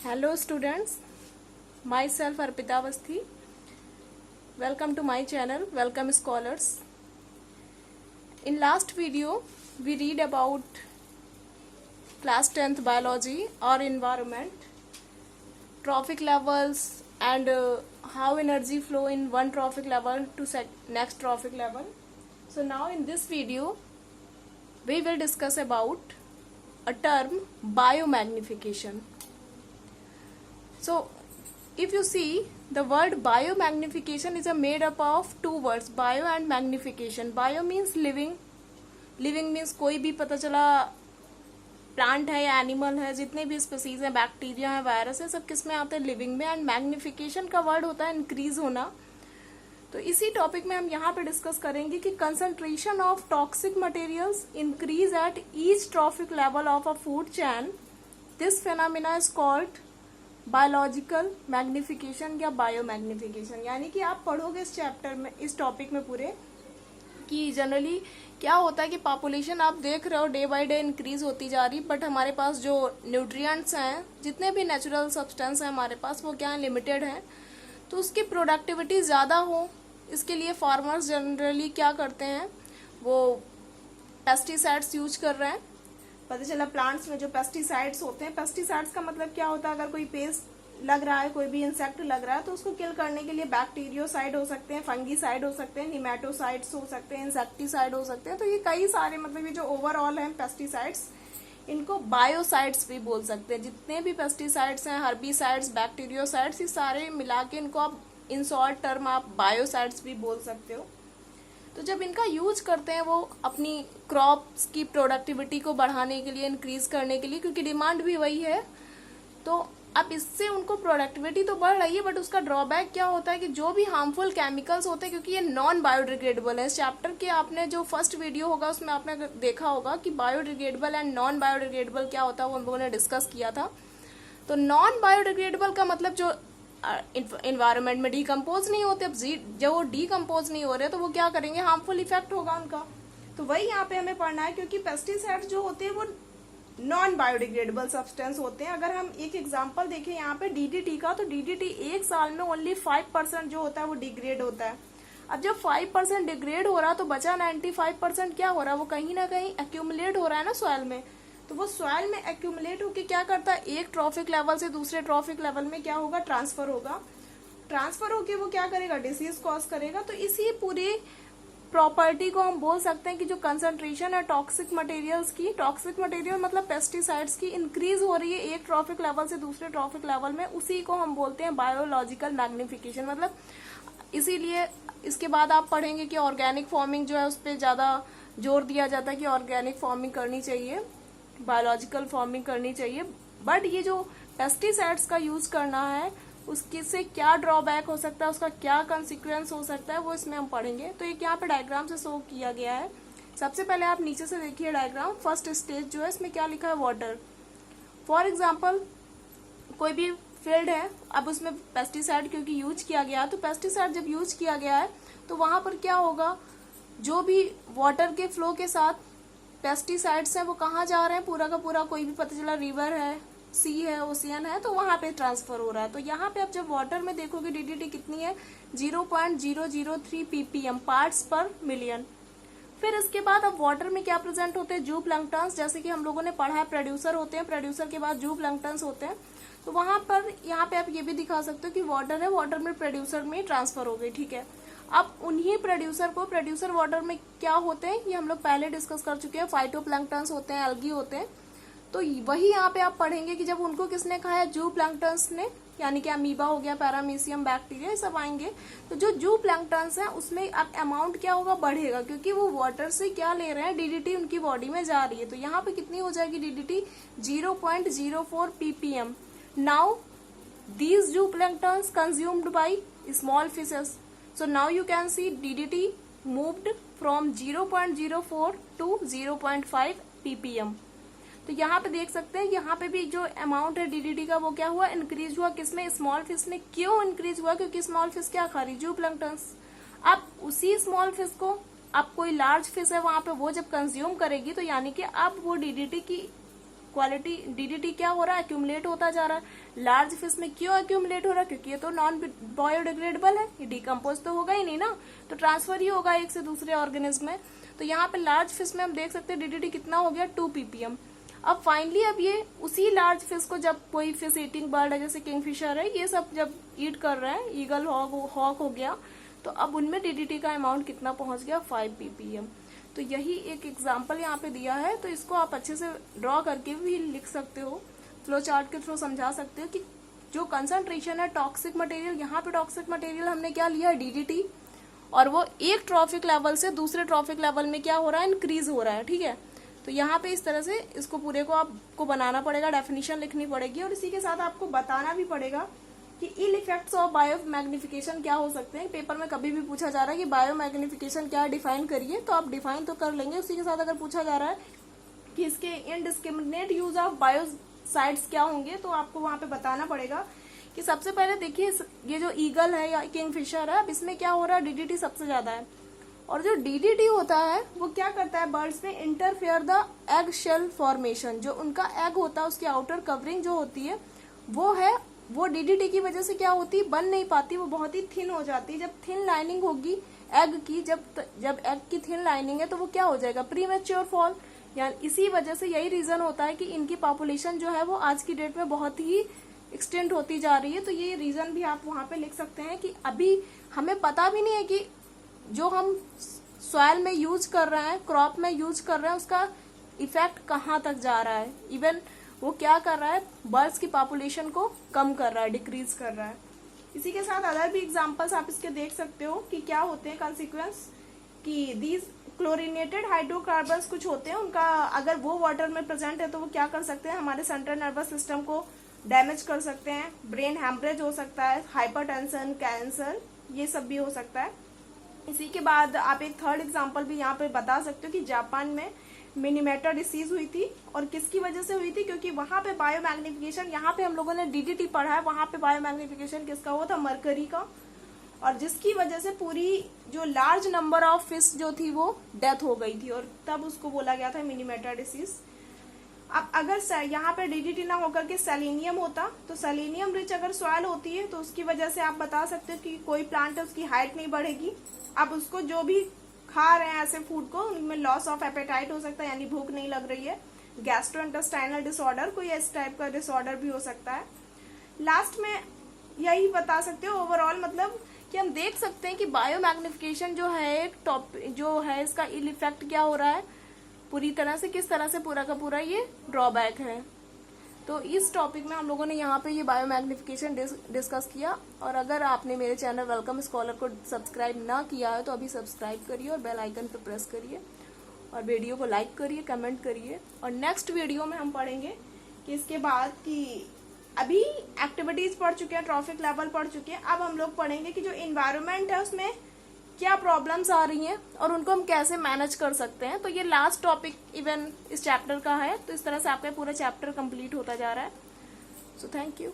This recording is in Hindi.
Hello students, myself Arpita Avasthi. Welcome to my channel, welcome scholars. In last video, we read about class 10th biology or environment, trophic levels and how energy flow in one trophic level to next trophic level. So now in this video, we will discuss about a term biomagnification. So, if you see, the word biomagnification is made up of two words, bio and magnification. Bio means living, living means कोई भी पता चला प्लांट है या एनिमल है, जितने भी स्पीसीज हैं, बैक्टीरिया है, वायरस है, सब किस में आते हैं, लिविंग में. एंड मैग्निफिकेशन का वर्ड होता है इंक्रीज होना. तो इसी टॉपिक में हम यहाँ पे डिस्कस करेंगे कि concentration of toxic materials increase at each trophic level of a food chain. This phenomena is called biological magnification या बायोमैग्निफिकेशन. यानी कि आप पढ़ोगे इस चैप्टर में, इस टॉपिक में पूरे, कि जनरली क्या होता है कि पॉपुलेशन आप देख रहे हो डे बाय डे इंक्रीज होती जा रही, बट हमारे पास जो न्यूट्रिएंट्स हैं, जितने भी नेचुरल सब्सटेंस हैं हमारे पास, वो क्या है, लिमिटेड हैं. तो उसकी प्रोडक्टिविटी ज़्यादा हो, इसके लिए फार्मर्स जनरली क्या करते हैं, वो पेस्टिसाइड्स यूज कर रहे हैं. पता चला प्लांट्स में जो पेस्टिसाइड्स होते हैं, पेस्टिसाइड्स का मतलब क्या होता है, अगर कोई पेस्ट लग रहा है, कोई भी इंसेक्ट लग रहा है, तो उसको किल करने के लिए बैक्टीरियोसाइड हो सकते हैं, फंगीसाइड हो सकते हैं, निमेटोसाइड्स हो सकते हैं, इंसेक्टिसाइड हो सकते हैं. तो ये कई सारे, मतलब ये जो ओवरऑल हैं पेस्टिसाइड्स, इनको बायोसाइड्स भी बोल सकते हैं. जितने भी पेस्टिसाइड्स हैं, हर्बिसाइड्स, बैक्टीरियोसाइड्स, ये सारे मिला के इनको आप इन शॉर्ट टर्म आप बायोसाइड्स भी बोल सकते हो. तो जब इनका यूज करते हैं वो अपनी क्रॉप्स की प्रोडक्टिविटी को बढ़ाने के लिए, इंक्रीज करने के लिए, क्योंकि डिमांड भी वही है, तो अब इससे उनको प्रोडक्टिविटी तो बढ़ रही है, बट उसका ड्रॉबैक क्या होता है कि जो भी हार्मफुल केमिकल्स होते हैं, क्योंकि ये नॉन बायोडिग्रेडेबल है. इस चैप्टर के आपने जो फर्स्ट वीडियो होगा उसमें आपने देखा होगा कि बायोडिग्रेडेबल एंड नॉन बायोडिग्रेडेबल क्या होता है, वो हम लोगों ने डिस्कस किया था. तो नॉन बायोडिग्रेडेबल का मतलब जो इन्वायरमेंट में डिकम्पोज नहीं होते. अब जब वो डिकम्पोज नहीं हो रहे तो वो क्या करेंगे, हार्मफुल इफेक्ट होगा उनका. तो वही यहाँ पे हमें पढ़ना है, क्योंकि पेस्टिसाइड्स जो होते हैं वो नॉन बायोडिग्रेडेबल सब्सटेंस होते हैं. अगर हम एक एग्जांपल देखें यहाँ पे डीडीटी का, तो डीडीटी एक साल में ओनली 5% जो होता है वो डिग्रेड होता है. अब जब 5% डिग्रेड हो रहा है तो बचा 95% क्या हो रहा है, वो कहीं ना कहीं एक्यूमुलेट हो रहा है ना सॉइल में. तो वो सॉइल में एक्यूमुलेट होकर क्या करता है, एक ट्रॉफिक लेवल से दूसरे ट्रॉफिक लेवल में क्या होगा, ट्रांसफर होगा. ट्रांसफर होके वो क्या करेगा, डिसीज कॉज करेगा. तो इसी पूरी प्रॉपर्टी को हम बोल सकते हैं कि जो कंसंट्रेशन है टॉक्सिक मटेरियल्स की, टॉक्सिक मटेरियल मतलब पेस्टिसाइड्स की, इंक्रीज हो रही है एक ट्रॉफिक लेवल से दूसरे ट्रॉफिक लेवल में, उसी को हम बोलते हैं बायोलॉजिकल मैग्निफिकेशन. मतलब इसीलिए इसके बाद आप पढ़ेंगे कि ऑर्गेनिक फार्मिंग जो है उस पर ज्यादा जोर दिया जाता है कि ऑर्गेनिक फार्मिंग करनी चाहिए, बायोलॉजिकल फार्मिंग करनी चाहिए. बट ये जो पेस्टिसाइड्स का यूज करना है, उसके से क्या ड्रॉबैक हो सकता है, उसका क्या कंसिक्वेंस हो सकता है, वो इसमें हम पढ़ेंगे. तो एक यहाँ पे डायग्राम से शो किया गया है. सबसे पहले आप नीचे से देखिए डायग्राम. फर्स्ट स्टेज जो है इसमें क्या लिखा है, वाटर. फॉर एग्जाम्पल कोई भी फील्ड है, अब उसमें पेस्टिसाइड क्योंकि यूज किया गया, तो पेस्टिसाइड जब यूज किया गया है तो वहां पर क्या होगा, जो भी वाटर के फ्लो के साथ पेस्टिसाइड्स हैं वो कहाँ जा रहे हैं, पूरा का पूरा, कोई भी पता चला रिवर है, सी है, ओशियन है, तो वहां पे ट्रांसफर हो रहा है. तो यहाँ पे आप जब वाटर में देखोगे डीडीटी कितनी है, 0.003 ppm पार्ट्स पर मिलियन. फिर इसके बाद अब वाटर में क्या प्रेजेंट होते हैं, जू प्लैंक्टन्स, जैसे कि हम लोगों ने पढ़ा है, प्रोड्यूसर होते हैं, प्रोड्यूसर के बाद जू प्लैंक्टन्स होते हैं. तो वहां पर यहाँ पे आप ये भी दिखा सकते हो कि वाटर है, वाटर में प्रोड्यूसर में ट्रांसफर हो गई. ठीक है, अब उन्हीं प्रोड्यूसर को, प्रोड्यूसर वाटर में क्या होते हैं ये हम लोग पहले डिस्कस कर चुके हैं, फाइटोप्लैंक्टन्स होते हैं, एल्गी होते हैं. तो वही यहाँ पे आप पढ़ेंगे कि जब उनको किसने खाया, जू प्लैंक्टन्स ने, यानी कि अमीबा हो गया, पैरामीशियम, बैक्टीरिया, ये सब आएंगे. तो जो जू प्लैंक्टन्स हैं उसमें अब अमाउंट क्या होगा, बढ़ेगा, क्योंकि वो वाटर से क्या ले रहे हैं, डीडीटी उनकी बॉडी में जा रही है. तो यहाँ पे कितनी हो जाएगी DDT, 0.04 ppm. Now these zooplankton consumed by small fishes. So now you can see DDT moved from 0.04 to 0.5 ppm. तो यहाँ पे देख सकते हैं, यहाँ पे भी जो अमाउंट है डीडीटी का वो क्या हुआ, इंक्रीज हुआ. किसमें, स्मॉल फिश में. क्यों इंक्रीज हुआ, क्योंकि स्मॉल फिश क्या खा रही, जूप्लैंक्टन्स. अब उसी स्मॉल फिश को अब कोई लार्ज फिश है वहां पे, वो जब कंज्यूम करेगी तो यानी कि अब वो डीडीटी की क्वालिटी डीडीटी क्या हो रहा है, एक्यूमुलेट होता जा रहा है। लार्ज फिश में क्यों एक्यूमुलेट हो रहा है, क्योंकि ये तो नॉन बायोडिग्रेडेबल है, ये डिकम्पोज तो होगा ही नहीं ना, तो ट्रांसफर ही होगा एक से दूसरे ऑर्गेनिज्म में। तो यहाँ पे लार्ज फिश में हम देख सकते हैं डीडीटी कितना हो गया, 2 ppm। अब फाइनली अब ये उसी लार्ज फिश को, जब कोई फिश ईटिंग बर्ड है जैसे किंगफिशर है, ये सब जब ईट कर रहे हैं, ईगल हॉक हो गया, तो अब उनमें डीडीटी का अमाउंट कितना पहुंच गया, 5 ppm। तो यही एक एग्जाम्पल यहाँ पे दिया है, तो इसको आप अच्छे से ड्रॉ करके भी लिख सकते हो, फ्लो चार्ट के थ्रू समझा सकते हो कि जो कंसंट्रेशन है टॉक्सिक मटेरियल, यहाँ पे टॉक्सिक मटेरियल हमने क्या लिया है, डीडीटी, और वो एक ट्रॉफिक लेवल से दूसरे ट्रॉफिक लेवल में क्या हो रहा है, इंक्रीज हो रहा है, ठीक है। तो यहाँ पे इस तरह से इसको पूरे को आपको बनाना पड़ेगा, डेफिनेशन लिखनी पड़ेगी, और इसी के साथ आपको बताना भी पड़ेगा कि ill effects of biomagnification क्या हो सकते हैं। पेपर में कभी भी पूछा जा रहा है कि बायो मैग्निफिकेशन क्या डिफाइन करिए, तो आप डिफाइन तो कर लेंगे, उसी के साथ अगर पूछा जा रहा है कि इसके इनडिस्क्रिमिनेट यूज ऑफ बायोसाइड्स क्या होंगे, तो आपको वहां पे बताना पड़ेगा कि सबसे पहले देखिए ये जो ईगल है या किंगफिशर है, अब इसमें क्या हो रहा है, डीडीटी सबसे ज्यादा है, और जो डीडीटी होता है वो क्या करता है, बर्ड्स में interfere the eggshell formation, जो उनका एग होता है उसकी आउटर कवरिंग जो होती है वो डीडीटी की वजह से क्या होती है, बन नहीं पाती, वो बहुत ही थिन हो जाती है। जब थिन लाइनिंग होगी एग की, जब एग की थिन लाइनिंग है तो वो क्या हो जाएगा, प्रीमेच्योर फॉल। यानी इसी वजह से यही रीजन होता है कि इनकी पॉपुलेशन जो है वो आज की डेट में बहुत ही एक्सटेंड होती जा रही है। तो ये रीजन भी आप वहां पे लिख सकते हैं कि अभी हमें पता भी नहीं है कि जो हम सॉइल में यूज कर रहे हैं, क्रॉप में यूज कर रहे हैं, उसका इफेक्ट कहाँ तक जा रहा है, इवन वो क्या कर रहा है, बर्ड्स की पॉपुलेशन को कम कर रहा है, डिक्रीज कर रहा है। इसी के साथ अदर भी एग्जांपल्स आप इसके देख सकते हो कि क्या होते हैं कॉन्सिक्वेंस, कि दीज क्लोरिनेटेड हाइड्रोकार्बन्स कुछ होते हैं, उनका अगर वो वाटर में प्रेजेंट है तो वो क्या कर सकते हैं, हमारे सेंट्रल नर्वस सिस्टम को डैमेज कर सकते हैं, ब्रेन हैमरेज हो सकता है, हाइपरटेंशन, कैंसर, ये सब भी हो सकता है। इसी के बाद आप एक थर्ड एग्जांपल भी यहाँ पे बता सकते हो कि जापान में मिनीमेटर डिसीज हुई थी, और किसकी वजह से हुई थी, क्योंकि वहां पे बायो मैग्निफिकेशन, यहाँ पे हम लोगों ने डीडीटी पढ़ा है, वहां पे बायो मैग्निफिकेशन किसका हुआ था, मरकरी का, और जिसकी वजह से पूरी जो लार्ज नंबर ऑफ फिश जो थी वो डेथ हो गई थी, और तब उसको बोला गया था मिनीमेटर डिसीज। अब अगर यहाँ पे डीडीटी ना होकर के सेलेनियम होता, तो सेलेनियम रिच अगर सॉइल होती है तो उसकी वजह से आप बता सकते हो कि कोई प्लांट है उसकी हाइट नहीं बढ़ेगी। अब उसको जो भी खा रहे हैं ऐसे फूड को, उनमें लॉस ऑफ एपेटाइट हो सकता है, यानी भूख नहीं लग रही है, गैस्ट्रोइंटेस्टाइनल डिसऑर्डर, कोई इस टाइप का डिसऑर्डर भी हो सकता है। लास्ट में यही बता सकते हो ओवरऑल, मतलब कि हम देख सकते हैं कि बायो मैग्निफिकेशन जो है एक टॉपिक जो है, इसका इल इफेक्ट क्या हो रहा है पूरी तरह से, किस तरह से पूरा का पूरा ये ड्रॉबैक है। तो इस टॉपिक में हम लोगों ने यहाँ पे ये बायो मैग्निफिकेशन डिस्कस किया। और अगर आपने मेरे चैनल वेलकम स्कॉलर को सब्सक्राइब ना किया है तो अभी सब्सक्राइब करिए और बेल आइकन पर प्रेस करिए, और वीडियो को लाइक करिए, कमेंट करिए। और नेक्स्ट वीडियो में हम पढ़ेंगे कि इसके बाद कि अभी एक्टिविटीज पढ़ चुके हैं, ट्रॉफिक लेवल पढ़ चुके हैं, अब हम लोग पढ़ेंगे कि जो इन्वायरमेंट है उसमें क्या प्रॉब्लम्स आ रही हैं और उनको हम कैसे मैनेज कर सकते हैं। तो ये लास्ट टॉपिक इवन इस चैप्टर का है, तो इस तरह से आपका पूरा चैप्टर कंप्लीट होता जा रहा है। So thank you.